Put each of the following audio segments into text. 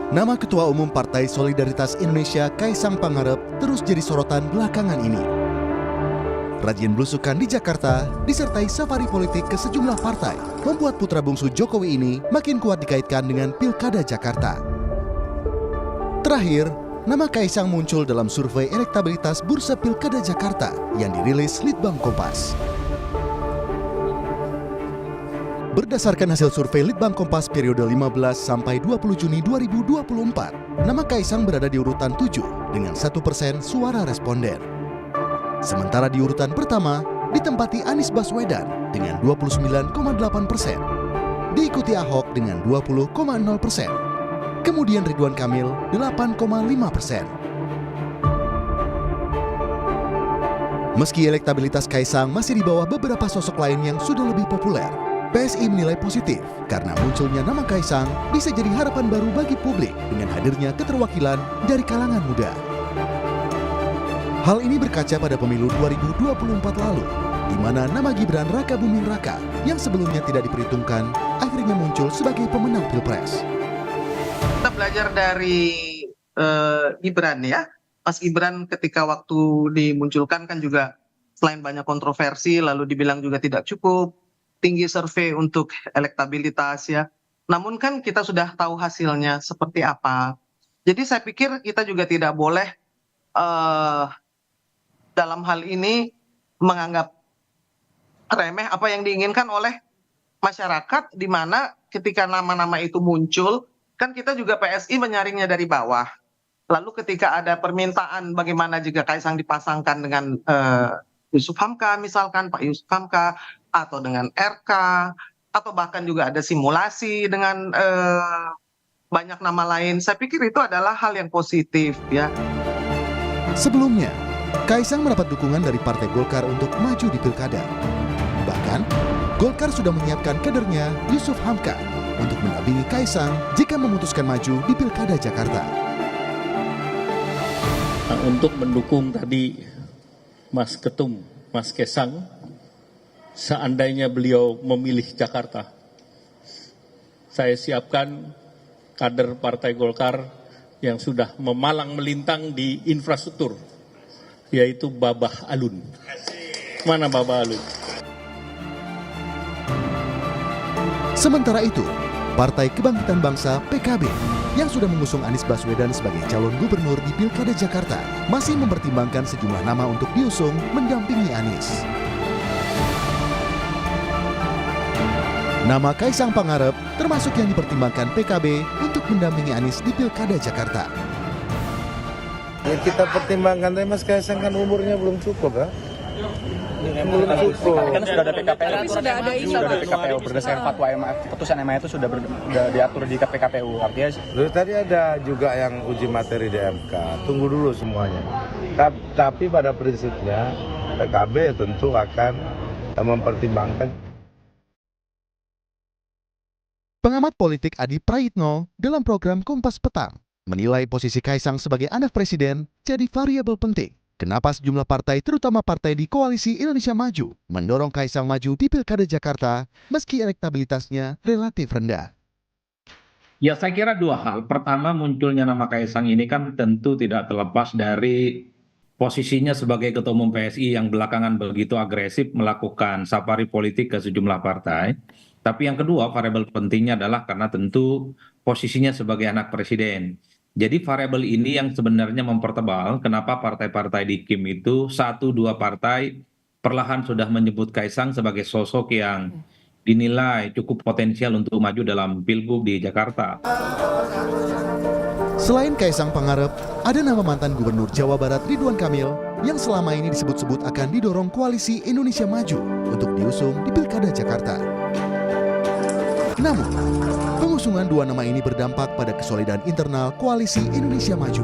Nama Ketua Umum Partai Solidaritas Indonesia Kaisang Pangarep terus jadi sorotan belakangan ini. Razzian belusukan di Jakarta disertai safari politik ke sejumlah partai membuat putra bungsu Jokowi ini makin kuat dikaitkan dengan Pilkada Jakarta. Terakhir, nama Kaisang muncul dalam survei elektabilitas Bursa Pilkada Jakarta yang dirilis Litbang Kompas. Berdasarkan hasil survei Litbang Kompas periode 15 sampai 20 Juni 2024, nama Kaisang berada di urutan 7 dengan 1% suara responden. Sementara di urutan pertama ditempati Anies Baswedan dengan 29,8%, diikuti Ahok dengan 20,0%, kemudian Ridwan Kamil 8,5%. Meski elektabilitas Kaisang masih di bawah beberapa sosok lain yang sudah lebih populer, PSI menilai positif karena munculnya nama Kaisang bisa jadi harapan baru bagi publik dengan hadirnya keterwakilan dari kalangan muda. Hal ini berkaca pada pemilu 2024 lalu, di mana nama Gibran Rakabuming Raka yang sebelumnya tidak diperhitungkan akhirnya muncul sebagai pemenang Pilpres. Kita belajar dari Gibran ya. Mas Gibran ketika waktu dimunculkan kan juga selain banyak kontroversi lalu dibilang juga tidak cukup tinggi survei untuk elektabilitas ya. Namun kan kita sudah tahu hasilnya seperti apa. Jadi saya pikir kita juga tidak boleh dalam hal ini menganggap remeh apa yang diinginkan oleh masyarakat, di mana ketika nama-nama itu muncul, kan kita juga PSI menyaringnya dari bawah. Lalu ketika ada permintaan bagaimana jika Kaisang dipasangkan dengan Yusuf Hamka misalkan, Pak Yusuf Hamka, atau dengan RK, atau bahkan juga ada simulasi dengan banyak nama lain. Saya pikir itu adalah hal yang positif ya. Sebelumnya, Kaisang mendapat dukungan dari Partai Golkar untuk maju di Pilkada. Bahkan, Golkar sudah menyiapkan kadernya Yusuf Hamka untuk mendampingi Kaisang jika memutuskan maju di Pilkada Jakarta. Nah, untuk mendukung tadi Mas Ketum, Mas Kaisang, seandainya beliau memilih Jakarta, saya siapkan kader Partai Golkar yang sudah memalang melintang di infrastruktur, yaitu Babah Alun. Mana Babah Alun? Sementara itu, Partai Kebangkitan Bangsa (PKB) yang sudah mengusung Anies Baswedan sebagai calon gubernur di Pilkada Jakarta masih mempertimbangkan sejumlah nama untuk diusung mendampingi Anies. Nama Kaisang Pangarep termasuk yang dipertimbangkan PKB untuk mendampingi Anies di Pilkada Jakarta. Ya kita pertimbangkan, tapi Mas Kaisang kan umurnya belum cukup ya. Belum cukup. Kan sudah ada PKPU. Tapi sudah ada ini, sudah ada PKPU berdasarkan fatwa MAF, putusan MAF itu sudah diatur di PKPU. Artinya Tadi ada juga yang uji materi di MK. Tunggu dulu semuanya. Tapi pada prinsipnya PKB tentu akan mempertimbangkan. Pengamat politik Adi Prayitno dalam program Kompas Petang menilai posisi Kaisang sebagai anak presiden jadi variabel penting. Kenapa sejumlah partai, terutama partai di Koalisi Indonesia Maju, mendorong Kaisang maju di Pilkada Jakarta meski elektabilitasnya relatif rendah? Ya, saya kira dua hal. Pertama, munculnya nama Kaisang ini kan tentu tidak terlepas dari posisinya sebagai Ketua Umum PSI yang belakangan begitu agresif melakukan safari politik ke sejumlah partai. Tapi yang kedua, variabel pentingnya adalah karena tentu posisinya sebagai anak presiden. Jadi variabel ini yang sebenarnya mempertebal kenapa partai-partai di KIM itu 1-2 partai perlahan sudah menyebut Kaisang sebagai sosok yang dinilai cukup potensial untuk maju dalam Pilgub di Jakarta. Selain Kaisang Pangarep, ada nama mantan Gubernur Jawa Barat Ridwan Kamil yang selama ini disebut-sebut akan didorong Koalisi Indonesia Maju untuk diusung di Pilkada Jakarta. Namun, pengusungan dua nama ini berdampak pada kesolidan internal Koalisi Indonesia Maju.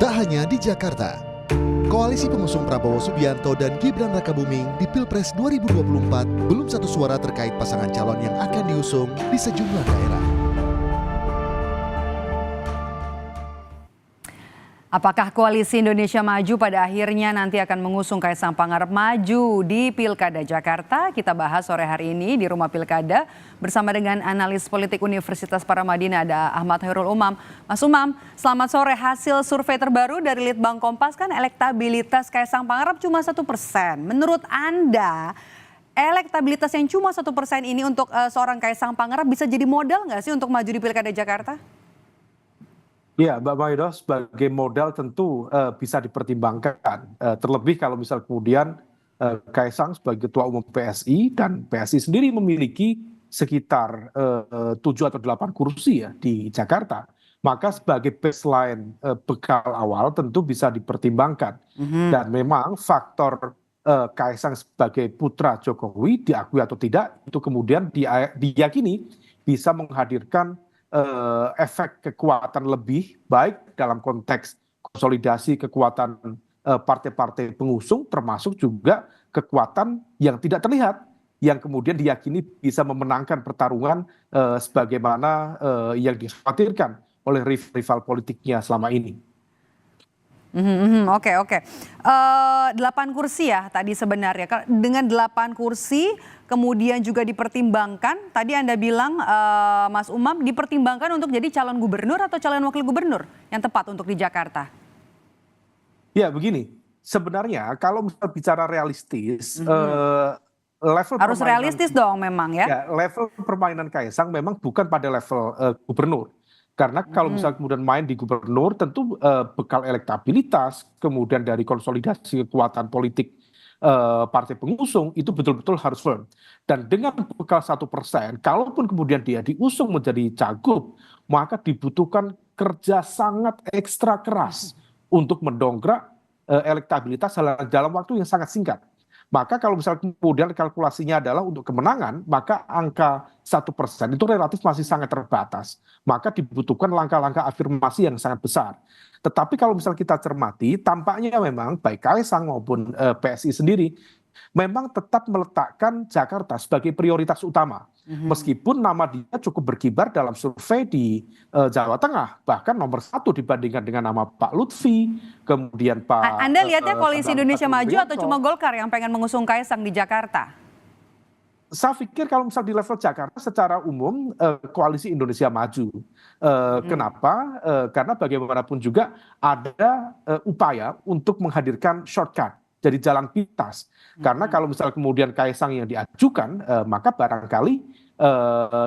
Tak hanya di Jakarta, koalisi pengusung Prabowo Subianto dan Gibran Rakabuming di Pilpres 2024 belum satu suara terkait pasangan calon yang akan diusung di sejumlah daerah. Apakah Koalisi Indonesia Maju pada akhirnya nanti akan mengusung Kaisang Pangarep maju di Pilkada Jakarta? Kita bahas sore hari ini di Rumah Pilkada bersama dengan analis politik Universitas Paramadina ada Ahmad Khairul Umam. Mas Umam, selamat sore. Hasil survei terbaru dari Litbang Kompas kan elektabilitas Kaisang Pangarep cuma 1%. Menurut Anda, elektabilitas yang cuma 1% ini untuk seorang Kaisang Pangarep bisa jadi modal nggak sih untuk maju di Pilkada Jakarta? Ya, Mbak Maido, sebagai modal tentu bisa dipertimbangkan. Terlebih kalau misal kemudian Kaisang sebagai Ketua Umum PSI dan PSI sendiri memiliki sekitar 7 atau 8 kursi ya di Jakarta. Maka sebagai baseline bekal awal tentu bisa dipertimbangkan. Dan memang faktor Kaisang sebagai putra Jokowi diakui atau tidak itu kemudian diyakini bisa menghadirkan efek kekuatan lebih baik dalam konteks konsolidasi kekuatan partai-partai pengusung termasuk juga kekuatan yang tidak terlihat yang kemudian diyakini bisa memenangkan pertarungan sebagaimana yang dikhawatirkan oleh rival politiknya selama ini. Oke. 8 kursi ya tadi sebenarnya. Dengan 8 kursi kemudian juga dipertimbangkan, tadi Anda bilang Mas Umam dipertimbangkan untuk jadi calon gubernur atau calon wakil gubernur yang tepat untuk di Jakarta? Ya begini, sebenarnya kalau misal bicara realistis, level harus realistis dong memang ya. Ya, level permainan Kaisang memang bukan pada level gubernur. Karena kalau misalnya kemudian main di gubernur tentu bekal elektabilitas, kemudian dari konsolidasi kekuatan politik partai pengusung itu betul-betul harus firm. Dan dengan bekal 1%, kalaupun kemudian dia diusung menjadi cagup, maka dibutuhkan kerja sangat ekstra keras untuk mendongkrak elektabilitas dalam waktu yang sangat singkat. Maka kalau misalnya kemudian kalkulasinya adalah untuk kemenangan, maka angka 1% itu relatif masih sangat terbatas. Maka dibutuhkan langkah-langkah afirmasi yang sangat besar. Tetapi kalau misalnya kita cermati, tampaknya memang baik Kaisang maupun PSI sendiri memang tetap meletakkan Jakarta sebagai prioritas utama. Meskipun nama dia cukup berkibar dalam survei di Jawa Tengah, bahkan nomor 1 dibandingkan dengan nama Pak Lutfi, kemudian Pak... Anda lihatnya Koalisi Indonesia Maju atau cuma Golkar yang pengen mengusung Kaisang di Jakarta? Saya pikir kalau misal di level Jakarta secara umum Koalisi Indonesia Maju. Kenapa? Karena bagaimanapun juga ada upaya untuk menghadirkan shortcut, jadi jalan pintas. Karena kalau misal kemudian Kaisang yang diajukan, maka barangkali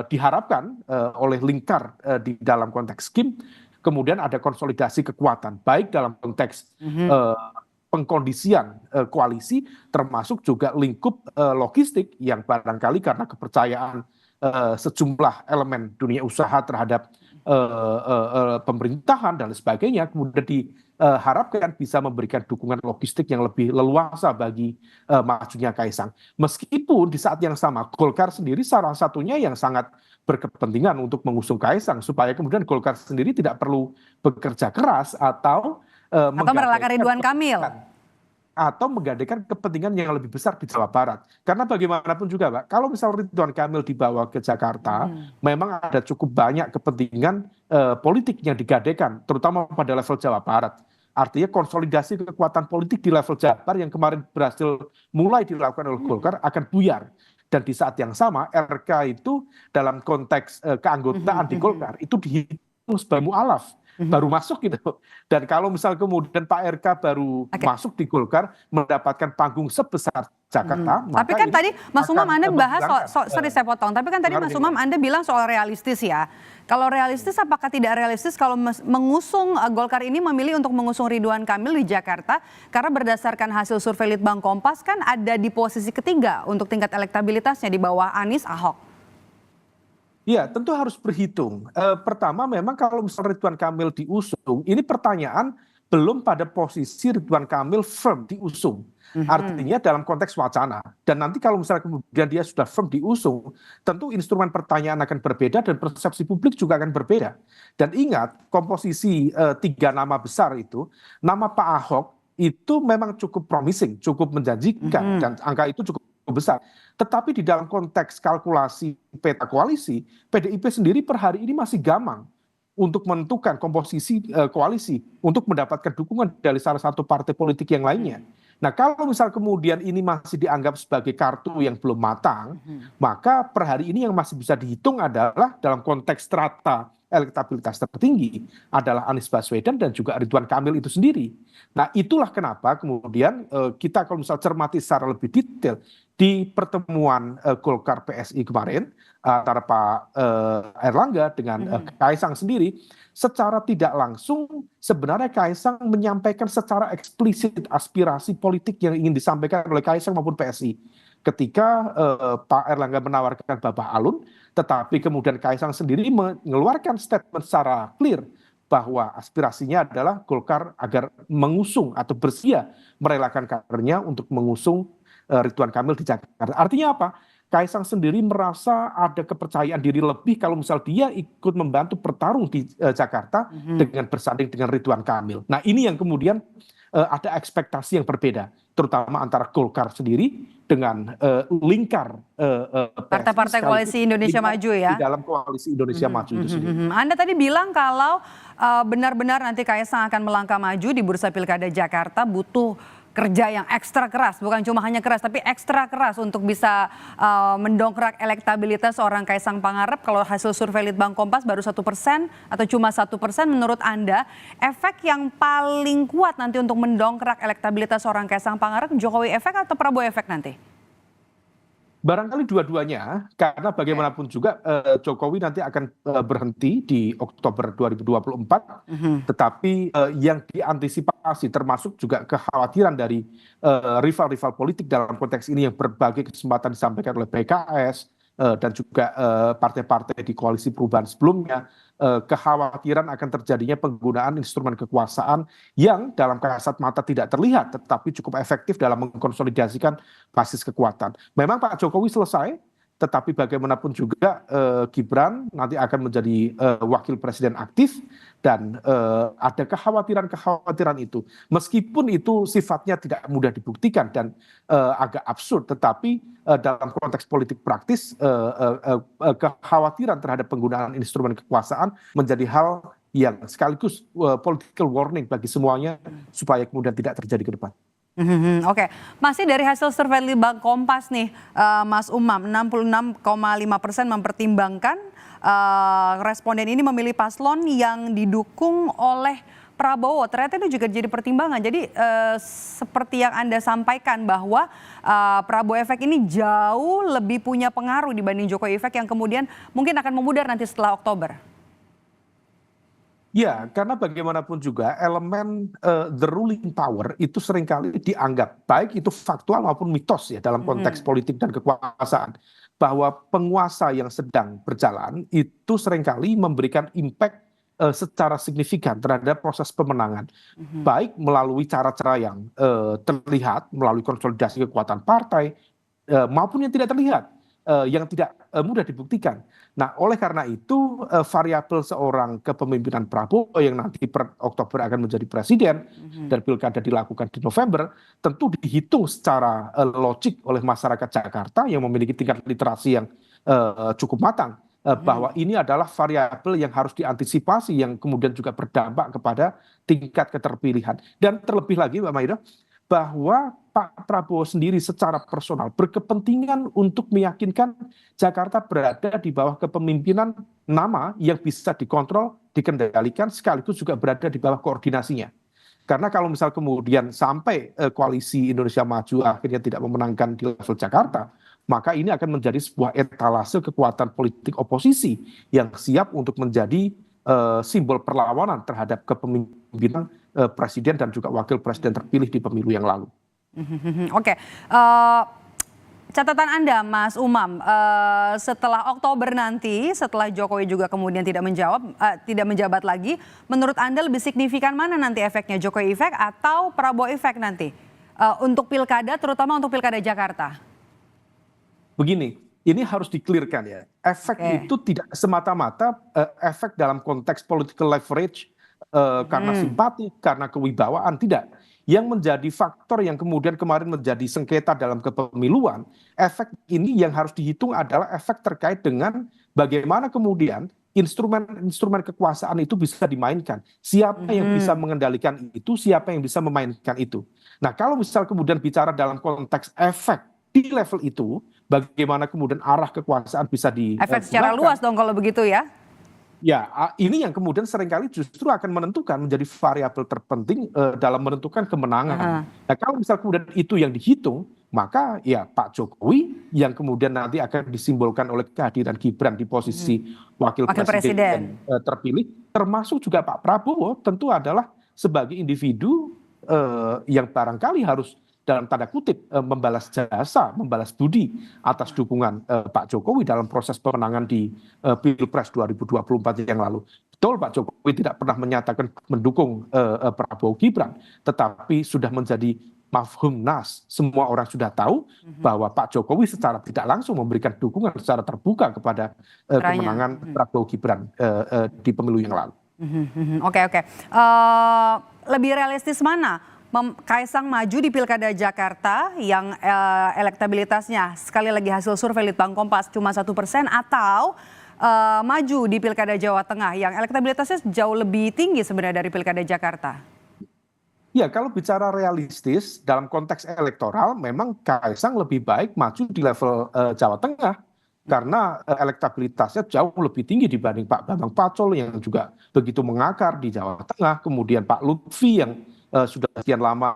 diharapkan oleh lingkar di dalam konteks SKIM, kemudian ada konsolidasi kekuatan, baik dalam konteks pengkondisian koalisi, termasuk juga lingkup logistik yang barangkali karena kepercayaan sejumlah elemen dunia usaha terhadap pemerintahan dan sebagainya, kemudian diharapkan bisa memberikan dukungan logistik yang lebih leluasa bagi majunya Kaisang. Meskipun di saat yang sama Golkar sendiri salah satunya yang sangat berkepentingan untuk mengusung Kaisang supaya kemudian Golkar sendiri tidak perlu bekerja keras atau merelakan Ridwan Kamil atau menggadaikan kepentingan yang lebih besar di Jawa Barat. Karena bagaimanapun juga, Pak, kalau misal Ridwan Kamil dibawa ke Jakarta, memang ada cukup banyak kepentingan politik yang digadaikan, terutama pada level Jawa Barat. Artinya konsolidasi kekuatan politik di level Jabar yang kemarin berhasil mulai dilakukan oleh Golkar akan buyar. Dan di saat yang sama, RK itu dalam konteks keanggotaan di Golkar itu dihitung sebagai mu'alaf. Baru masuk gitu. Dan kalau misal kemudian Pak RK baru masuk di Golkar mendapatkan panggung sebesar Jakarta. Tapi kan tadi Mas Umam Anda bahas sorry saya potong. Tapi kan tadi Mas Umam Anda bilang soal realistis ya. Kalau realistis apakah tidak realistis kalau mengusung Golkar ini memilih untuk mengusung Ridwan Kamil di Jakarta karena berdasarkan hasil survei Litbang Kompas kan ada di posisi ketiga untuk tingkat elektabilitasnya di bawah Anies Ahok. Ya, tentu harus berhitung. Pertama, memang kalau misalnya Ridwan Kamil diusung, ini pertanyaan belum pada posisi Ridwan Kamil firm diusung. Artinya dalam konteks wacana. Dan nanti kalau misalnya kemudian dia sudah firm diusung, tentu instrumen pertanyaan akan berbeda dan persepsi publik juga akan berbeda. Dan ingat, komposisi 3 nama besar itu, nama Pak Ahok itu memang cukup promising, cukup menjanjikan, dan angka itu cukup besar. Tetapi di dalam konteks kalkulasi peta koalisi, PDIP sendiri per hari ini masih gamang untuk menentukan komposisi koalisi untuk mendapatkan dukungan dari salah satu partai politik yang lainnya. Nah, kalau misal kemudian ini masih dianggap sebagai kartu yang belum matang, maka per hari ini yang masih bisa dihitung adalah dalam konteks strata elektabilitas tertinggi adalah Anies Baswedan dan juga Ridwan Kamil itu sendiri. Nah, itulah kenapa kemudian kita kalau misal cermati secara lebih detail di pertemuan Golkar PSI kemarin antara Pak Erlangga dengan Kaisang sendiri, secara tidak langsung sebenarnya Kaisang menyampaikan secara eksplisit aspirasi politik yang ingin disampaikan oleh Kaisang maupun PSI. Ketika Pak Erlangga menawarkan Babah Alun, tetapi kemudian Kaisang sendiri mengeluarkan statement secara clear bahwa aspirasinya adalah Golkar agar mengusung atau bersedia merelakan kadernya untuk mengusung Ridwan Kamil di Jakarta. Artinya apa? Kaisang sendiri merasa ada kepercayaan diri lebih kalau misal dia ikut membantu bertarung di Jakarta dengan bersanding dengan Ridwan Kamil. Nah, ini yang kemudian ada ekspektasi yang berbeda, terutama antara Golkar sendiri dengan lingkar Partai-partai koalisi Indonesia Maju ya. Di dalam koalisi Indonesia Maju itu sendiri. Anda tadi bilang kalau benar-benar nanti Kaisang akan melangkah maju di Bursa Pilkada Jakarta butuh kerja yang ekstra keras, bukan cuma hanya keras tapi ekstra keras untuk bisa mendongkrak elektabilitas seorang Kaisang Pangarep. Kalau hasil survei Litbang Kompas baru 1% atau cuma 1%, menurut Anda efek yang paling kuat nanti untuk mendongkrak elektabilitas seorang Kaisang Pangarep, Jokowi efek atau Prabowo efek nanti? Barangkali dua-duanya, karena bagaimanapun juga Jokowi nanti akan berhenti di Oktober 2024, tetapi yang diantisipasi termasuk juga kekhawatiran dari rival-rival politik dalam konteks ini yang berbagai kesempatan disampaikan oleh PKS dan juga partai-partai di koalisi perubahan sebelumnya, kekhawatiran akan terjadinya penggunaan instrumen kekuasaan yang dalam kasat mata tidak terlihat tetapi cukup efektif dalam mengkonsolidasikan basis kekuatan. Memang Pak Jokowi selesai, tetapi bagaimanapun juga Gibran nanti akan menjadi wakil presiden aktif dan ada kekhawatiran itu. Meskipun itu sifatnya tidak mudah dibuktikan dan agak absurd, tetapi dalam konteks politik praktis kekhawatiran terhadap penggunaan instrumen kekuasaan menjadi hal yang sekaligus political warning bagi semuanya supaya kemudian tidak terjadi ke depan. Oke, masih dari hasil survei Litbang Kompas nih, Mas Umam, 66,5% mempertimbangkan responden ini memilih paslon yang didukung oleh Prabowo. Ternyata itu juga jadi pertimbangan. Jadi seperti yang Anda sampaikan bahwa Prabowo efek ini jauh lebih punya pengaruh dibanding Jokowi efek yang kemudian mungkin akan memudar nanti setelah Oktober. Ya, karena bagaimanapun juga elemen the ruling power itu seringkali dianggap, baik itu faktual maupun mitos ya dalam konteks politik dan kekuasaan, bahwa penguasa yang sedang berjalan itu seringkali memberikan impact secara signifikan terhadap proses pemenangan, baik melalui cara-cara yang terlihat, melalui konsolidasi kekuatan partai, maupun yang tidak terlihat, yang tidak mudah dibuktikan. Nah, oleh karena itu variabel seorang kepemimpinan Prabowo yang nanti per Oktober akan menjadi presiden dan pilkada dilakukan di November, tentu dihitung secara logik oleh masyarakat Jakarta yang memiliki tingkat literasi yang cukup matang, bahwa ini adalah variabel yang harus diantisipasi yang kemudian juga berdampak kepada tingkat keterpilihan. Dan terlebih lagi Mbak Maida, bahwa Pak Prabowo sendiri secara personal berkepentingan untuk meyakinkan Jakarta berada di bawah kepemimpinan nama yang bisa dikontrol, dikendalikan, sekaligus juga berada di bawah koordinasinya. Karena kalau misal kemudian sampai koalisi Indonesia Maju akhirnya tidak memenangkan di level Jakarta, maka ini akan menjadi sebuah etalase kekuatan politik oposisi yang siap untuk menjadi simbol perlawanan terhadap kepemimpinan presiden dan juga wakil presiden terpilih di pemilu yang lalu. Oke, catatan Anda Mas Umam, setelah Oktober nanti, setelah Jokowi juga kemudian tidak menjabat lagi, menurut Anda lebih signifikan mana nanti efeknya, Jokowi efek atau Prabowo efek nanti untuk pilkada, terutama untuk pilkada Jakarta? Begini, ini harus di-clearkan ya. Efek itu tidak semata-mata efek dalam konteks political leverage karena simpati, karena kewibawaan, tidak. Yang menjadi faktor yang kemudian kemarin menjadi sengketa dalam kepemiluan, efek ini yang harus dihitung adalah efek terkait dengan bagaimana kemudian instrumen kekuasaan itu bisa dimainkan. Siapa yang bisa mengendalikan itu, siapa yang bisa memainkan itu. Nah, kalau misal kemudian bicara dalam konteks efek di level itu, bagaimana kemudian arah kekuasaan bisa Efek secara luas dong kalau begitu ya. Ya, ini yang kemudian seringkali justru akan menentukan, menjadi variabel terpenting dalam menentukan kemenangan. Nah, kalau misal kemudian itu yang dihitung, maka ya Pak Jokowi yang kemudian nanti akan disimbolkan oleh kehadiran Gibran di posisi wakil presiden terpilih, termasuk juga Pak Prabowo tentu adalah sebagai individu yang barangkali harus dalam tanda kutip membalas jasa, membalas budi atas dukungan Pak Jokowi dalam proses pemenangan di Pilpres 2024 yang lalu. Betul, Pak Jokowi tidak pernah menyatakan mendukung Prabowo Gibran, tetapi sudah menjadi mafhum nas. Semua orang sudah tahu bahwa Pak Jokowi secara tidak langsung memberikan dukungan secara terbuka kepada kemenangan Prabowo Gibran di pemilu yang lalu. Oke. Lebih realistis mana? Kaisang maju di Pilkada Jakarta yang elektabilitasnya sekali lagi hasil survei Litbang Kompas cuma 1% atau maju di Pilkada Jawa Tengah yang elektabilitasnya jauh lebih tinggi sebenarnya dari Pilkada Jakarta? Ya, kalau bicara realistis dalam konteks elektoral memang Kaisang lebih baik maju di level Jawa Tengah karena elektabilitasnya jauh lebih tinggi dibanding Pak Bambang Pacul yang juga begitu mengakar di Jawa Tengah, kemudian Pak Lutfi yang sudah sekian lama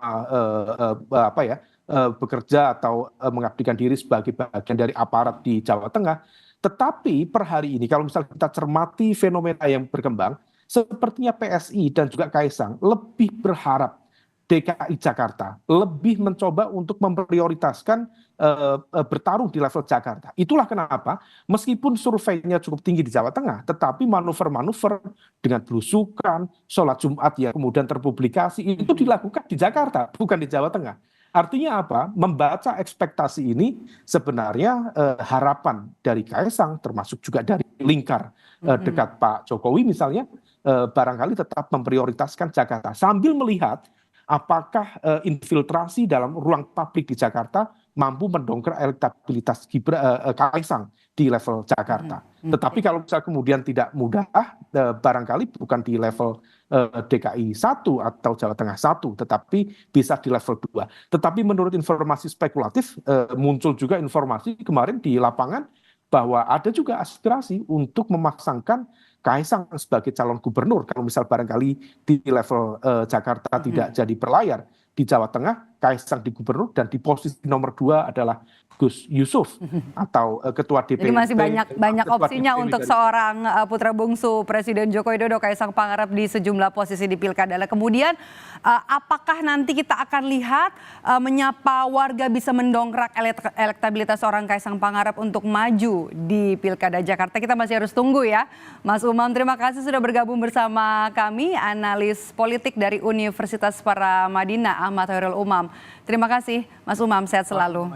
bekerja atau mengabdikan diri sebagai bagian dari aparat di Jawa Tengah. Tetapi per hari ini kalau misalnya kita cermati fenomena yang berkembang, sepertinya PSI dan juga Kaisang lebih berharap DKI Jakarta lebih mencoba untuk memprioritaskan bertarung di level Jakarta. Itulah kenapa meskipun surveinya cukup tinggi di Jawa Tengah, tetapi manuver-manuver dengan belusukan, sholat Jumat yang kemudian terpublikasi itu dilakukan di Jakarta, bukan di Jawa Tengah. Artinya apa? Membaca ekspektasi ini sebenarnya harapan dari Kaisang termasuk juga dari lingkar dekat Pak Jokowi misalnya barangkali tetap memprioritaskan Jakarta sambil melihat apakah infiltrasi dalam ruang publik di Jakarta mampu mendongkrak elektabilitas Kaisang di level Jakarta. Tetapi kalau misalnya kemudian tidak mudah, barangkali bukan di level DKI 1 atau Jawa Tengah 1, tetapi bisa di level 2. Tetapi menurut informasi spekulatif, muncul juga informasi kemarin di lapangan bahwa ada juga aspirasi untuk memasangkan Kaisang sebagai calon gubernur. Kalau misal barangkali di level Jakarta tidak jadi berlayar, di Jawa Tengah Kaisang di gubernur dan di posisi nomor 2 adalah Gus Yusuf atau ketua DPD. Jadi masih banyak opsinya untuk seorang putra bungsu Presiden Joko Widodo Kaisang Pangarep di sejumlah posisi di Pilkada. Kemudian apakah nanti kita akan lihat menyapa warga bisa mendongkrak elektabilitas seorang Kaisang Pangarep untuk maju di Pilkada Jakarta? Kita masih harus tunggu ya. Mas Umam, terima kasih sudah bergabung bersama kami, analis politik dari Universitas Paramadina Ahmad Khairul Umam. Terima kasih Mas Umam, sehat selalu.